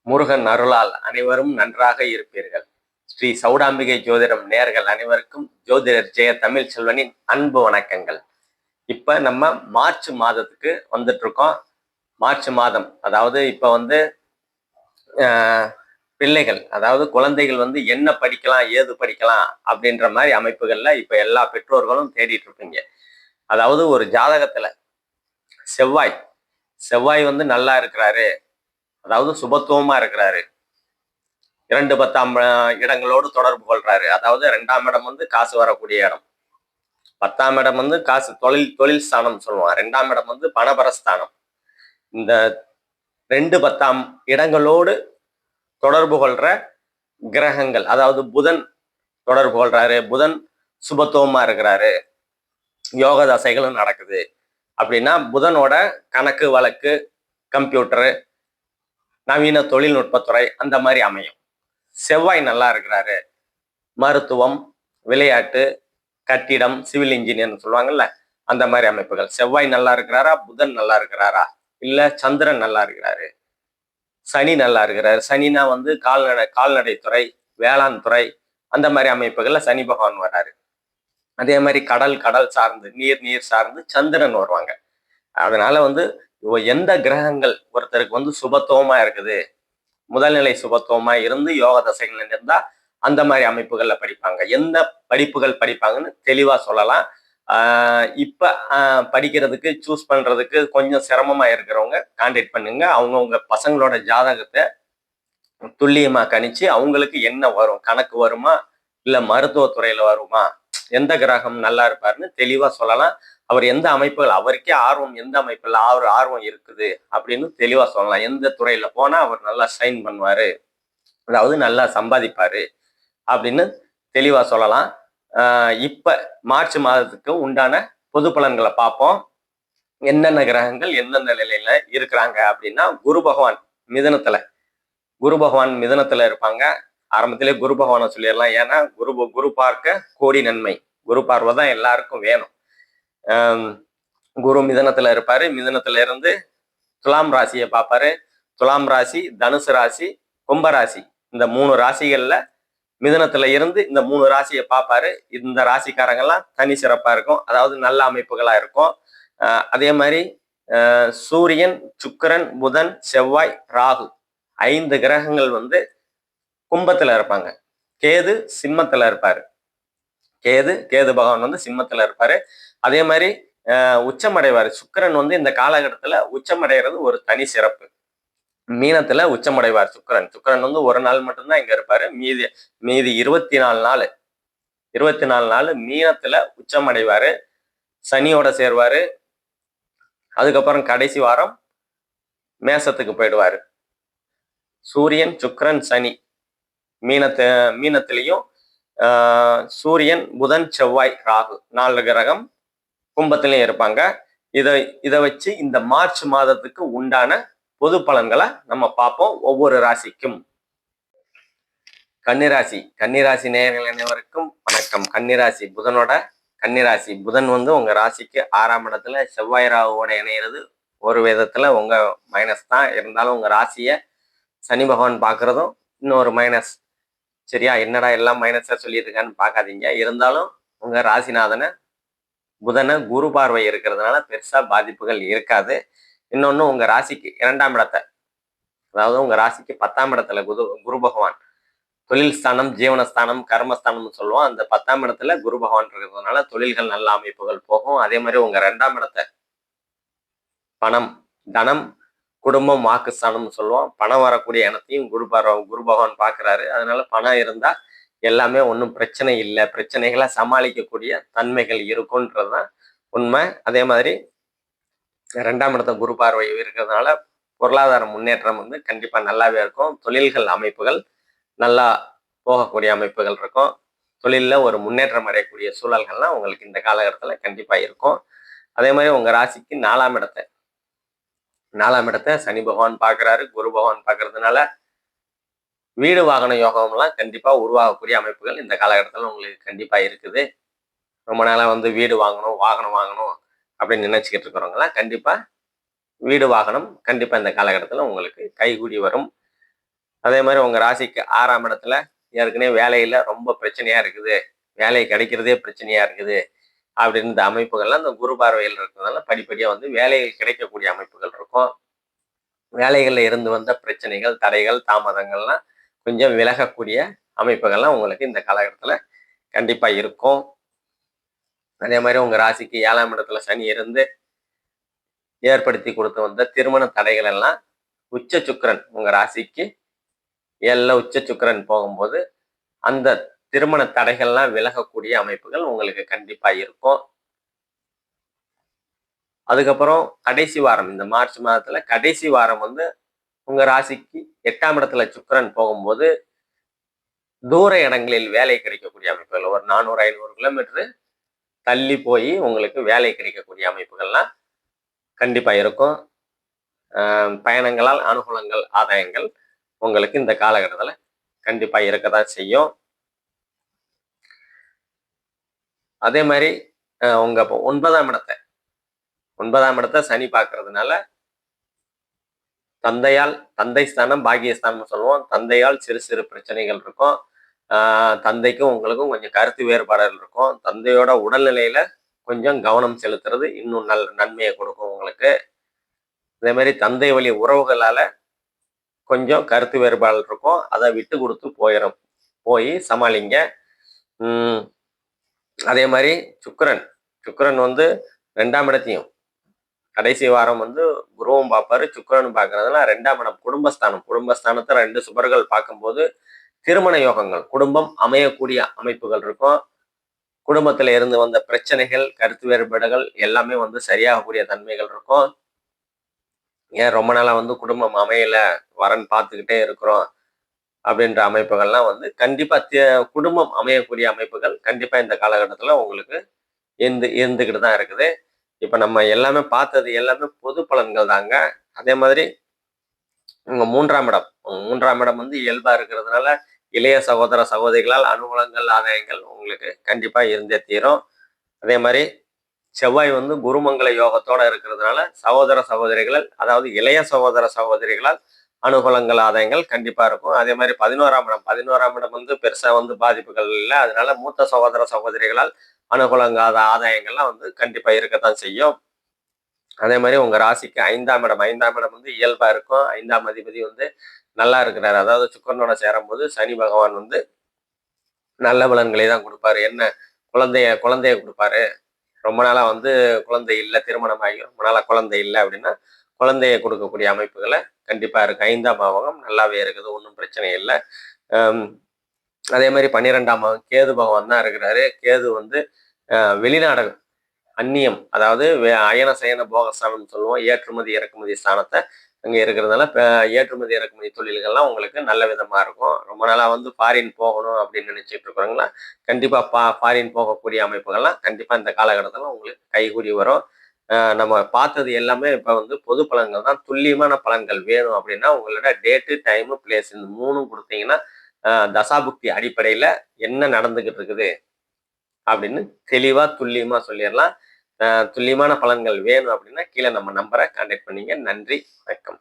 முருகன் அருளால் அனைவரும் நன்றாக இருப்பீர்கள். ஸ்ரீ சௌடாம்பிகை ஜோதிடம் நேயர்கள் அனைவருக்கும் ஜோதிடர் ஜெய தமிழ் செல்வனின் அன்பு வணக்கங்கள். இப்ப நம்ம மார்ச் மாதத்துக்கு வந்துட்டு இருக்கோம். மார்ச் மாதம் அதாவது இப்ப வந்து பிள்ளைகள் அதாவது குழந்தைகள் வந்து என்ன படிக்கலாம் ஏது படிக்கலாம் அப்படின்ற மாதிரி அமைப்புகள்ல இப்ப எல்லா பெற்றோர்களும் தேடிட்டு இருப்பீங்க. அதாவது ஒரு ஜாதகத்துல செவ்வாய் செவ்வாய் வந்து நல்லா இருக்கிறாரு, அதாவது சுபத்துவமா இருக்கிறாரு, 2 10 இடங்களோடு தொடர்பு கொள்றாரு. அதாவது 2ஆம் இடம் வந்து காசு வரக்கூடிய இடம், 10ஆம் இடம் வந்து காசு தொழில் தொழில் ஸ்தானம் சொல்லுவாங்க, 2ஆம் இடம் வந்து பணபரஸ்தானம். இந்த 2 10 இடங்களோடு தொடர்பு கொள்ற கிரகங்கள், அதாவது புதன் தொடர்பு கொள்றாரு, புதன் சுபத்துவமா இருக்கிறாரு, யோக தசைகளும் நடக்குது அப்படின்னா புதனோட கணக்கு வழக்கு, கம்ப்யூட்டரு, நவீன தொழில்நுட்பத்துறை அந்த மாதிரி அமையும். செவ்வாய் நல்லா இருக்கிறாரு, மருத்துவம், விளையாட்டு, கட்டிடம், சிவில் இன்ஜினியர்னு சொல்லுவாங்கல்ல அந்த மாதிரி அமைப்புகள். செவ்வாய் நல்லா இருக்கிறாரா, புதன் நல்லா இருக்கிறாரா, இல்ல சந்திரன் நல்லா இருக்கிறாரு, சனி நல்லா இருக்கிறாரு. சனினா வந்து கால்நடைத்துறை, வேளாண் துறை அந்த மாதிரி அமைப்புகள்ல சனி பகவான் வர்றாரு. அதே மாதிரி கடல் சார்ந்து, நீர் சார்ந்து சந்திரன் வருவாங்க. அதனால வந்து எந்த கிரகங்கள் ஒருத்தருக்கு வந்து சுபத்துவமா இருக்குது, முதல்நிலை சுபத்துவமா இருந்து யோக தசைகள் இருந்தா அந்த மாதிரி அமைப்புகள்ல படிப்பாங்க. எந்த படிப்புகள் படிப்பாங்கன்னு தெளிவா சொல்லலாம். இப்ப படிக்கிறதுக்கு சூஸ் பண்றதுக்கு கொஞ்சம் சிரமமா இருக்கிறவங்க கான்டாக்ட் பண்ணுங்க. அவங்கவுங்க பசங்களோட ஜாதகத்தை துல்லியமா கணிச்சு அவங்களுக்கு என்ன வரும், கணக்கு வருமா இல்ல மருத்துவத்துறையில வருமா, எந்த கிரகம் நல்லா இருப்பாருன்னு தெளிவா சொல்லலாம். அவர் எந்த அமைப்புகள், அவருக்கே ஆர்வம் எந்த அமைப்புல ஆர்வம் இருக்குது அப்படின்னு தெளிவா சொல்லலாம். எந்த துறையில போனா அவர் நல்லா ஷைன் பண்ணுவாரு, அதாவது நல்லா சம்பாதிப்பாரு அப்படின்னு தெளிவா சொல்லலாம். இப்ப மார்ச் மாதத்துக்கு உண்டான பொது பலன்களை பார்ப்போம். என்னென்ன கிரகங்கள் எந்தெந்த நிலையில இருக்கிறாங்க அப்படின்னா, குரு பகவான் மிதனத்துல இருப்பாங்க. ஆரம்பத்திலே குரு பகவானை சொல்லிடலாம். ஏன்னா குரு பார்க்க கோடி நன்மை, குரு பார்வை தான் எல்லாருக்கும் வேணும். குரு மிதனத்துல இருப்பாரு. மிதனத்துல இருந்து துலாம் ராசியை பார்ப்பாரு. துலாம் ராசி, தனுசு ராசி, கும்பராசி, இந்த 3 ராசிகள்ல மிதனத்துல இருந்து இந்த 3 ராசியை பார்ப்பாரு. இந்த ராசிக்காரங்கெல்லாம் தனி சிறப்பா இருக்கும், அதாவது நல்ல அமைப்புகளா இருக்கும். அதே மாதிரி சூரியன், சுக்கிரன், புதன், செவ்வாய், ராகு 5 கிரகங்கள் வந்து கும்பத்துல இருப்பாங்க. கேது சிம்மத்துல இருப்பாரு. கேது பகவான் வந்து சிம்மத்துல இருப்பாரு. அதே மாதிரி உச்சமடைவாரு. சுக்கிரன் வந்து இந்த காலகட்டத்துல உச்சமடைகிறது ஒரு தனி சிறப்பு. மீனத்துல உச்சமடைவார் சுக்கிரன் வந்து ஒரு நாள் மட்டும்தான் இங்க இருப்பாரு. மீதி 24 நாள் மீனத்துல உச்சமடைவாரு, சனியோட சேர்வாரு. அதுக்கப்புறம் கடைசி வாரம் மேசத்துக்கு போயிடுவாரு. சூரியன், சுக்கிரன், சனி மீனத்திலையும், சூரியன், புதன், செவ்வாய், ராகு 4 கிரகம் கும்பத்திலையும் இருப்பாங்க. இதை வச்சு இந்த மார்ச் மாதத்துக்கு உண்டான பொது பலன்களை நம்ம பார்ப்போம். ஒவ்வொரு ராசிக்கும். கன்னிராசி நேயர்கள் அனைவருக்கும் வணக்கம். கன்னிராசி புதனோட கன்னிராசி புதன் வந்து உங்க ராசிக்கு 6ஆம் இடத்துல செவ்வாய் ராகுவோட இணையிறது ஒரு விதத்துல உங்க மைனஸ் தான். இருந்தாலும் உங்க ராசியை சனி பகவான் பார்க்கறதும் இன்னொரு மைனஸ். சரியா, என்னடா எல்லாம் மைனஸா சொல்லிட்டு இருக்கான்னு பார்க்காதீங்க. இருந்தாலும் உங்க ராசிநாதனை புதனை குரு பார்வை இருக்கிறதுனால பெருசா பாதிப்புகள் இருக்காது. இன்னொன்னு, உங்க ராசிக்கு 2ஆம் இடத்தை, அதாவது உங்க ராசிக்கு 10ஆம் இடத்துல குரு பகவான் தொழில் ஸ்தானம், ஜீவனஸ்தானம், கர்மஸ்தானம்னு சொல்லுவோம். அந்த 10ஆம் இடத்துல குரு பகவான் இருக்கிறதுனால தொழில்கள் நல்ல அமைப்புகள் போகும். அதே மாதிரி உங்க 2ஆம் இடத்தை பணம், தனம், குடும்பம், வாக்குஸ்தானம்னு சொல்லுவோம். பணம் வரக்கூடிய இடத்தையும் குரு பகவான் பார்க்கிறாரு. அதனால பணம் இருந்தா எல்லாமே ஒன்றும் பிரச்சனை இல்லை, பிரச்சனைகளை சமாளிக்கக்கூடிய தன்மைகள் இருக்கும்ன்றதுதான் உண்மை. அதே மாதிரி 2ஆம் இடத்த குரு பார்வை இருக்கிறதுனால பொருளாதார முன்னேற்றம் வந்து கண்டிப்பா நல்லாவே இருக்கும். தொழில்கள் அமைப்புகள் நல்லா போகக்கூடிய அமைப்புகள் இருக்கும். தொழில்ல ஒரு முன்னேற்றம் அடையக்கூடிய சூழல்கள்லாம் உங்களுக்கு இந்த காலகட்டத்துல கண்டிப்பா இருக்கும். அதே மாதிரி உங்க ராசிக்கு 4ஆம் இடத்தை சனி பகவான் பார்க்கிறாரு. குரு பகவான் பார்க்கறதுனால வீடு வாகன யோகம்லாம் கண்டிப்பா உருவாகக்கூடிய அமைப்புகள் இந்த காலகட்டத்தில் உங்களுக்கு கண்டிப்பா இருக்குது. ரொம்ப நாளா வந்து வீடு வாங்கணும், வாகனம் வாங்கணும் அப்படின்னு நினைச்சுக்கிட்டு இருக்கிறவங்கலாம் கண்டிப்பா வீடு வாகனம் கண்டிப்பா இந்த காலகட்டத்தில் உங்களுக்கு கைகூடி வரும். அதே மாதிரி உங்க ராசிக்கு 6ஆம் இடத்துல ஏற்கனவே வேலையில ரொம்ப பிரச்சனையா இருக்குது, வேலை கிடைக்கிறதே பிரச்சனையா இருக்குது அப்படின்னு இந்த அமைப்புகள்லாம் இந்த குரு பார்வையில் இருக்கிறதுனால படிப்படியா வந்து வேலைகள் கிடைக்கக்கூடிய அமைப்புகள் இருக்கும். வேலைகள்ல இருந்து வந்த பிரச்சனைகள், தடைகள், தாமதங்கள்லாம் கொஞ்சம் விலகக்கூடிய அமைப்புகள்லாம் உங்களுக்கு இந்த காலகட்டத்துல கண்டிப்பா இருக்கும். அதே மாதிரி உங்க ராசிக்கு 7ஆம் இடத்துல சனி இருந்து ஏற்படுத்தி கொடுத்து வந்த திருமண தடைகள் எல்லாம் உச்ச சுக்கிரன் உங்க ராசிக்கு 7ல உச்ச சுக்கிரன் போகும்போது அந்த திருமண தடைகள்லாம் விலகக்கூடிய அமைப்புகள் உங்களுக்கு கண்டிப்பா இருக்கும். அதுக்கப்புறம் கடைசி வாரம் இந்த மார்ச் மாதத்துல கடைசி வாரம் வந்து உங்க ராசிக்கு 8ஆம் இடத்துல சுக்கிரன் போகும்போது தூர இடங்களில் வேலை கிடைக்கக்கூடிய அமைப்புகள் ஒரு 400-500 கிலோமீட்டர் தள்ளி போய் உங்களுக்கு வேலை கிடைக்கக்கூடிய அமைப்புகள்லாம் கண்டிப்பா இருக்கும். பயணங்களால் அனுகூலங்கள், ஆதாயங்கள் உங்களுக்கு இந்த காலகட்டத்துல கண்டிப்பா இருக்கதான் செய்யும். அதே மாதிரி உங்க 9ஆம் இடத்தை சனி பார்க்கறதுனால தந்தை ஸ்தானம் பாக்கியஸ்தானம் சொல்லுவோம். தந்தையால் சிறு சிறு பிரச்சனைகள் இருக்கும். தந்தைக்கும் உங்களுக்கும் கொஞ்சம் கருத்து வேறுபாடுகள் இருக்கும். தந்தையோட உடல்நிலையில கொஞ்சம் கவனம் செலுத்துறது இன்னும் நன்மையை கொடுக்கும் உங்களுக்கு. அதே மாதிரி தந்தை வழி உறவுகளால கொஞ்சம் கருத்து வேறுபாடுகள் இருக்கும். அதை விட்டு கொடுத்து போய் சமாளிங்க. அதே மாதிரி சுக்கிரன் வந்து 2ஆம் இடத்தையும் கடைசி வாரம் வந்து குருவும் பார்ப்பாரு, சுக்கிரனும் பார்க்கறதுனால 2ஆம் இடம் குடும்பஸ்தானத்தை 2 சுபர்கள் பார்க்கும்போது திருமண யோகங்கள், குடும்பம் அமையக்கூடிய அமைப்புகள் இருக்கும். குடும்பத்துல இருந்து வந்த பிரச்சனைகள், கருத்து வேறுபாடுகள் எல்லாமே வந்து சரியாகக்கூடிய தன்மைகள் இருக்கும். ஏன் ரொம்ப நாளா வந்து குடும்பம் அமையல, வரன் பார்த்துக்கிட்டே இருக்கிறோம் அப்படின்ற அமைப்புகள்லாம் வந்து கண்டிப்பா குடும்பம் அமையக்கூடிய அமைப்புகள் கண்டிப்பா இந்த காலகட்டத்துல உங்களுக்கு இருந்துகிட்டு தான் இருக்குது. இப்ப நம்ம எல்லாமே பார்த்தது எல்லாமே பொது பலன்கள் தாங்க. அதே மாதிரி உங்க 3ஆம் இடம் வந்து இயல்பா இருக்கிறதுனால இளைய சகோதர சகோதரிகளால் அனுகூலங்கள், ஆதாயங்கள் உங்களுக்கு கண்டிப்பா இருந்தே தீரும். அதே மாதிரி செவ்வாய் வந்து குருமங்கள யோகத்தோட இருக்கிறதுனால சகோதர சகோதரிகள், அதாவது இளைய சகோதர சகோதரிகளால் அனுகூலங்கள், ஆதாயங்கள் கண்டிப்பா இருக்கும். அதே மாதிரி 11ஆம் இடம் வந்து பெருசா வந்து பாதிப்புகள் இல்லை. அதனால மூத்த சகோதர சகோதரிகளால் அனுகூலங்கள், ஆதாயங்கள்லாம் வந்து கண்டிப்பா இருக்கத்தான் செய்யும். அதே மாதிரி உங்க ராசிக்கு 5ஆம் இடம் வந்து இயல்பா இருக்கும். 5ஆம் அதிபதி வந்து நல்லா இருக்கிறாரு. அதாவது சுக்கிரனோட சேரும் போது சனி பகவான் வந்து நல்ல பலன்களை தான் கொடுப்பாரு. என்ன குழந்தைய கொடுப்பாரு. ரொம்ப நாளா வந்து குழந்தை இல்லை, திருமணம் ஆகி ரொம்ப நாளா குழந்தை இல்லை அப்படின்னா குழந்தைய கொடுக்கக்கூடிய அமைப்புகளை கண்டிப்பா இருக்கு. 5ஆம் பாவகம் நல்லாவே இருக்குது, ஒன்றும் பிரச்சனை இல்லை. அதே மாதிரி 12ஆம் பாவம் கேது பகவான் தான் இருக்கிறாரு. கேது வந்து வெளிநாடு அந்நியம், அதாவது அயன சயன போகஸ்தானம் சொல்லுவோம். ஏற்றுமதி இறக்குமதி ஸ்தானத்தை அங்கே இருக்கிறதுனால ஏற்றுமதி இறக்குமதி தொழில்கள்லாம் உங்களுக்கு நல்ல விதமா இருக்கும். ரொம்ப நாளா வந்து ஃபாரின் போகணும் அப்படின்னு நினைச்சிட்டு இருக்கிறவங்களா கண்டிப்பா ஃபாரின் போகக்கூடிய அமைப்புகள்லாம் கண்டிப்பா இந்த காலகட்டத்தில் உங்களுக்கு கைகூடி வரும். நம்ம பார்த்தது எல்லாமே இப்போ வந்து பொது பலன்கள் தான். துல்லியமான பலன்கள் வேணும் அப்படின்னா உங்களோட டேட்டு, டைமு, பிளேஸ் இந்த 3ம் கொடுத்தீங்கன்னா தசாபுக்தி அடிப்படையில என்ன நடந்துகிட்டு இருக்குது அப்படின்னு தெளிவா துல்லியமா சொல்லிடலாம். துல்லியமான பலன்கள் வேணும் அப்படின்னா கீழே நம்ம நம்பரை கான்டாக்ட் பண்ணீங்க. நன்றி, வணக்கம்.